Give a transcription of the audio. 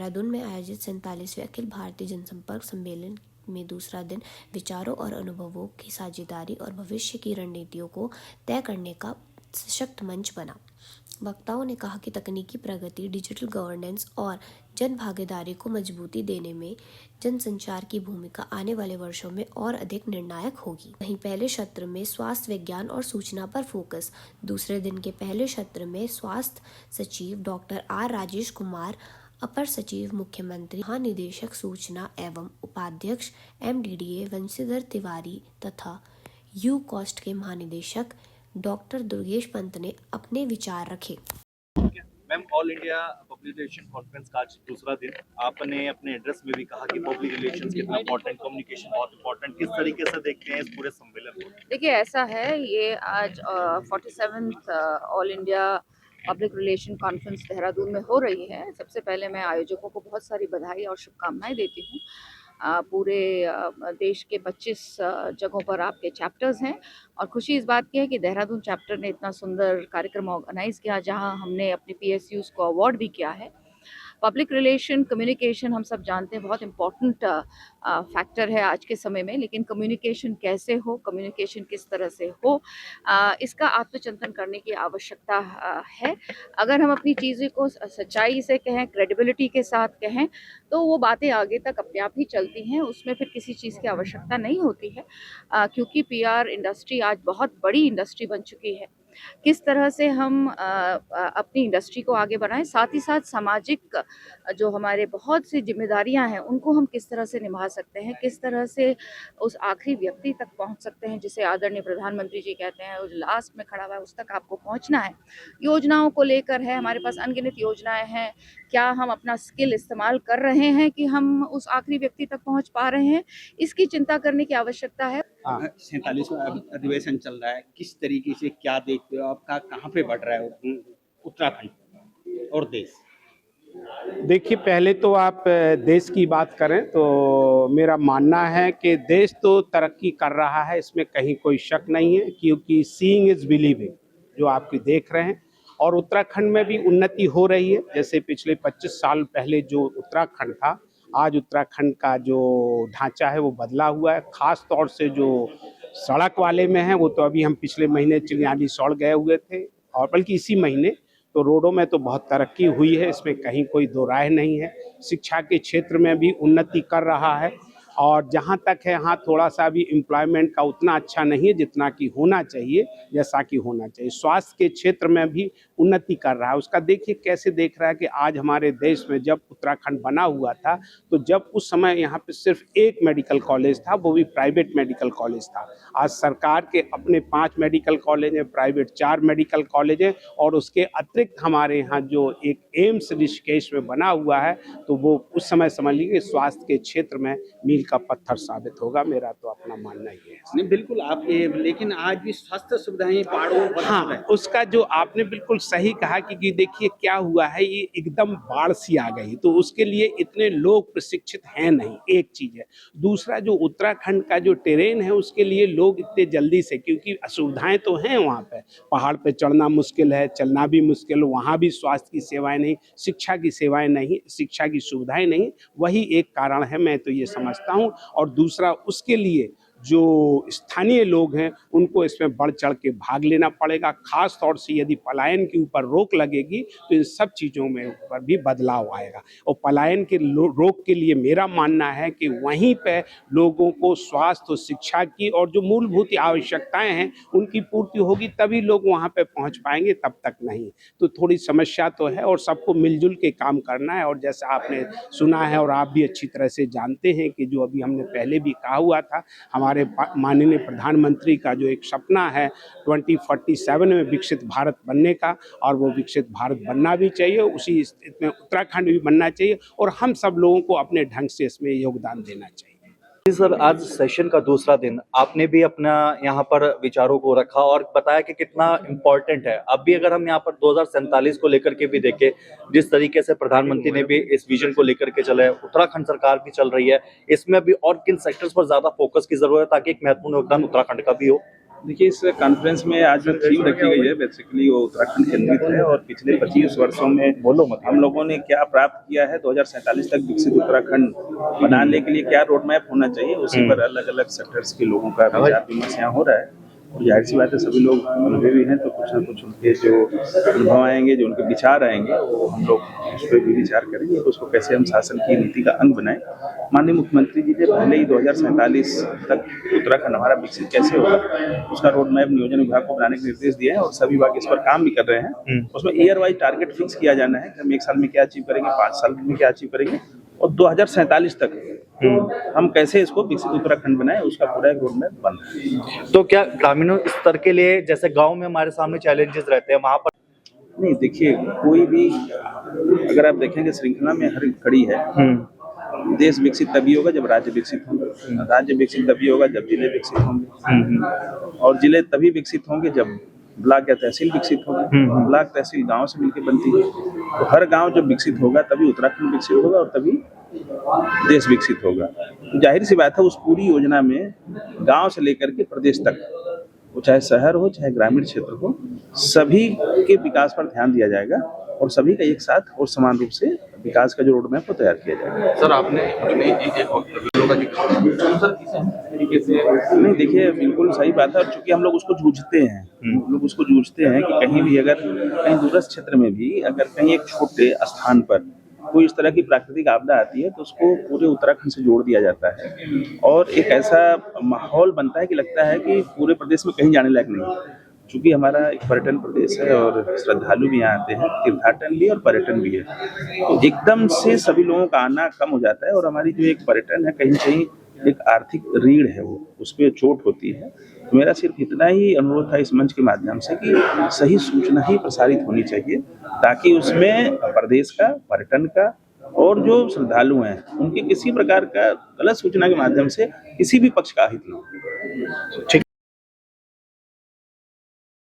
देहरादून में आयोजित 47वें अखिल भारतीय जनसंपर्क सम्मेलन में दूसरा दिन विचारों और अनुभवों की साझेदारी और भविष्य की रणनीतियों को तय करने का सशक्त मंच बना। वक्ताओं ने कहा कि तकनीकी प्रगति, डिजिटल गवर्नेंस और जन भागीदारी को मजबूती देने में जनसंचार की भूमिका आने वाले वर्षों में और अधिक निर्णायक होगी। वहीं पहले सत्र में स्वास्थ्य विज्ञान और सूचना पर फोकस। दूसरे दिन के पहले सत्र में स्वास्थ्य सचिव डॉक्टर आर राजेश कुमार, अपर सचिव मुख्यमंत्री, महानिदेशक सूचना एवं उपाध्यक्ष MDDA वंशीधर तिवारी तथा यूकॉस्ट के महानिदेशक डॉक्टर दुर्गेश पंत ने अपने विचार रखे। Ma'am, all India public relation conference का आज दूसरा दिन, आपने अपने एड्रेस में भी कहा कि पब्लिक रिलेशंस कितना इम्पोर्टेंट, कम्युनिकेशन बहुत इम्पोर्टेंट, किस तरीके से देखते हैं इस पूरे सम्मेलन को? देखिए, ऐसा है, ये आज 47th all India public relation conference Dehradun में हो रही है। सबसे पहले मैं आयोजकों को बहुत सारी बधाई और शुभकामनाएं देती हूँ। पूरे देश के 25 जगहों पर आपके चैप्टर्स हैं और खुशी इस बात की है कि देहरादून चैप्टर ने इतना सुंदर कार्यक्रम ऑर्गेनाइज किया, जहां हमने अपने PSUs को अवार्ड भी किया है। पब्लिक रिलेशन, कम्युनिकेशन हम सब जानते हैं बहुत इम्पॉर्टेंट फैक्टर है आज के समय में, लेकिन कम्युनिकेशन कैसे हो, कम्युनिकेशन किस तरह से हो, इसका आत्मचिंतन करने की आवश्यकता है। अगर हम अपनी चीज़ों को सच्चाई से कहें, क्रेडिबिलिटी के साथ कहें, तो वो बातें आगे तक अपने आप ही चलती हैं, उसमें फिर किसी चीज़ की आवश्यकता नहीं होती है, क्योंकि PR इंडस्ट्री आज बहुत बड़ी इंडस्ट्री बन चुकी है। किस तरह से हम अपनी इंडस्ट्री को आगे बढ़ाएं, साथ ही साथ सामाजिक जो हमारे बहुत सी जिम्मेदारियां हैं उनको हम किस तरह से निभा सकते हैं, किस तरह से उस आखिरी व्यक्ति तक पहुंच सकते हैं जिसे आदरणीय प्रधानमंत्री जी कहते हैं, उस लास्ट में खड़ा हुआ है, उस तक आपको पहुंचना है। योजनाओं को लेकर है, हमारे पास अनगिनत योजनाएं हैं, क्या हम अपना स्किल इस्तेमाल कर रहे हैं कि हम उस आखिरी व्यक्ति तक पहुँच पा रहे हैं, इसकी चिंता करने की आवश्यकता है। 47वां अधिवेशन चल रहा है, किस तरीके से क्या देखते हो, आपका कहाँ पे बढ़ रहा है उत्तराखंड और देश? देखिए, पहले तो आप देश की बात करें तो मेरा मानना है कि देश तो तरक्की कर रहा है, इसमें कहीं कोई शक नहीं है, क्योंकि सीइंग इज बिलीविंग जो आपकी देख रहे हैं। और उत्तराखंड में भी उन्नति हो रही है। जैसे पिछले 25 साल पहले जो उत्तराखंड था, आज उत्तराखंड का जो ढांचा है वो बदला हुआ है। खास तौर से जो सड़क वाले में है, वो तो अभी हम पिछले महीने चिलियालीसौड़ गए हुए थे, और बल्कि इसी महीने, तो रोडों में तो बहुत तरक्की हुई है, इसमें कहीं कोई दो राय नहीं है। शिक्षा के क्षेत्र में भी उन्नति कर रहा है, और जहाँ तक है यहाँ थोड़ा सा भी एम्प्लॉयमेंट का उतना अच्छा नहीं है जितना कि होना चाहिए, जैसा कि होना चाहिए। स्वास्थ्य के क्षेत्र में भी उन्नति कर रहा है। उसका देखिए कैसे देख रहा है कि आज हमारे देश में जब उत्तराखंड बना हुआ था, तो जब उस समय यहाँ पे सिर्फ एक मेडिकल कॉलेज था, वो भी प्राइवेट मेडिकल कॉलेज था। आज सरकार के अपने 5 मेडिकल कॉलेज हैं, प्राइवेट 4 मेडिकल कॉलेज हैं, और उसके अतिरिक्त हमारे यहाँ जो एक एम्स ऋषिकेश में बना हुआ है, तो वो उस समय समझ लीजिए स्वास्थ्य के क्षेत्र में मील का पत्थर साबित होगा। मेरा तो अपना मानना ही है। नहीं, बिल्कुल आप, लेकिन आज भी स्वास्थ्य सुविधाएं पहाड़ों पर, हाँ, उसका जो आपने बिल्कुल सही कहा कि देखिए क्या हुआ है, ये एकदम बाढ़ सी आ गई, तो उसके लिए इतने लोग प्रशिक्षित हैं नहीं, एक चीज है। दूसरा, जो उत्तराखंड का जो टेरेन है, उसके लिए लोग इतने जल्दी से, क्योंकि असुविधाएं तो हैं वहाँ पे, पहाड़ पे चढ़ना मुश्किल है, चलना भी मुश्किल, वहाँ भी स्वास्थ्य की सेवाएं नहीं, शिक्षा की सेवाएं नहीं, शिक्षा की सुविधाएं नहीं, वही एक कारण है, मैं तो ये समझता हूँ। और दूसरा, उसके लिए जो स्थानीय लोग हैं उनको इसमें बढ़ चढ़ के भाग लेना पड़ेगा। खास तौर से यदि पलायन के ऊपर रोक लगेगी तो इन सब चीज़ों में ऊपर भी बदलाव आएगा। और पलायन के रोक के लिए मेरा मानना है कि वहीं पे लोगों को स्वास्थ्य और शिक्षा की और जो मूलभूत आवश्यकताएं हैं उनकी पूर्ति होगी, तभी लोग वहाँ पे पहुँच पाएंगे, तब तक नहीं। तो थोड़ी समस्या तो है, और सबको मिलजुल के काम करना है। और जैसा आपने सुना है और आप भी अच्छी तरह से जानते हैं कि जो अभी हमने पहले भी कहा हुआ था, हमारे माननीय प्रधानमंत्री का जो एक सपना है 2047 में विकसित भारत बनने का, और वो विकसित भारत बनना भी चाहिए, उसी स्थिति में उत्तराखंड भी बनना चाहिए, और हम सब लोगों को अपने ढंग से इसमें योगदान देना चाहिए। जी सर, आज सेशन का दूसरा दिन, आपने भी अपना यहाँ पर विचारों को रखा और बताया कि कितना इम्पोर्टेंट है। अब भी अगर हम यहाँ पर 2047 को लेकर के भी देखें, जिस तरीके से प्रधानमंत्री ने भी इस विजन को लेकर के चले, उत्तराखंड सरकार भी चल रही है, इसमें भी और किन सेक्टर्स पर ज्यादा फोकस की जरूरत है ताकि एक महत्वपूर्ण योगदान उत्तराखंड का भी हो? देखिए, इस कॉन्फ्रेंस में आज जो थीम रखी गई है बेसिकली वो उत्तराखंड केंद्रित है और पिछले 25 वर्षों में हम लोगों ने क्या प्राप्त किया है, 2047 तक विकसित उत्तराखंड बनाने के लिए क्या रोड मैप होना चाहिए, उसी पर अलग अलग सेक्टर्स के लोगों का विचार विमर्श यहाँ हो रहा है। और जाहिर सी बात है, सभी लोग अनुभवी हैं तो कुछ ना कुछ उनके जो अनुभव आएंगे, जो उनके विचार आएंगे, वो हम लोग उस पर भी विचार करेंगे तो उसको कैसे हम शासन की नीति का अंग बनाएं। माननीय मुख्यमंत्री जी ने पहले ही 2047 तक उत्तराखंड हमारा विकसित कैसे होगा उसका रोड मैप नियोजन विभाग को बनाने के निर्देश दिए हैं और सभी विभाग इस पर काम भी कर रहे हैं। उसमें ईयर वाइज टारगेट फिक्स किया जाना है कि हम 1 साल में क्या अचीव करेंगे, 5 साल में क्या अचीव करेंगे और 2047 तक हम कैसे इसको विकसित उत्तराखंड बनाएं, उसका पूरा एक रोड मैप बन रहा है। तो क्या ग्रामीणों स्तर के लिए जैसे गांव में हमारे सामने चैलेंजेस रहते हैं वहां पर? नहीं, देखिए, कोई भी अगर आप देखेंगे श्रृंखला में हर कड़ी है। देश विकसित तभी होगा जब राज्य विकसित होंगे, राज्य विकसित तभी होगा जब जिले विकसित होंगे और जिले तभी विकसित होंगे जब ब्लॉक या तहसील विकसित होगी। ब्लॉक तहसील गांव से मिलकर बनती है, तो हर गांव जब विकसित होगा तभी उत्तराखंड विकसित होगा और तभी देश विकसित होगा। तो जाहिर सी बात है, उस पूरी योजना में गांव से लेकर के प्रदेश तक, वो चाहे शहर हो चाहे ग्रामीण क्षेत्र हो, सभी के विकास पर ध्यान दिया जाएगा और सभी का एक साथ और समान रूप से विकास का जो रोड मैप वो तैयार किया जाएगा। सर, आपने नहीं, देखिए, बिल्कुल सही बात है और चूंकि हम लोग उसको जूझते हैं, कि कहीं भी अगर कहीं दूरस्थ क्षेत्र में भी अगर कहीं एक छोटे स्थान पर कोई इस तरह की प्राकृतिक आपदा आती है तो उसको पूरे उत्तराखंड से जोड़ दिया जाता है और एक ऐसा माहौल बनता है कि लगता है कि पूरे प्रदेश में कहीं जाने लायक नहीं है। चूंकि हमारा एक पर्यटन प्रदेश है और श्रद्धालु भी यहाँ आते हैं, तीर्थाटन भी और पर्यटन भी है, तो एकदम से सभी लोगों का आना कम हो जाता है और हमारी जो एक पर्यटन है कहीं कहीं एक आर्थिक रीढ़ है, वो उस पर चोट होती है। तो मेरा सिर्फ इतना ही अनुरोध था इस मंच के माध्यम से कि सही सूचना ही प्रसारित होनी चाहिए ताकि उसमें प्रदेश का, पर्यटन का और जो श्रद्धालु हैं उनके किसी प्रकार का गलत सूचना के माध्यम से किसी भी पक्ष का हित न हो।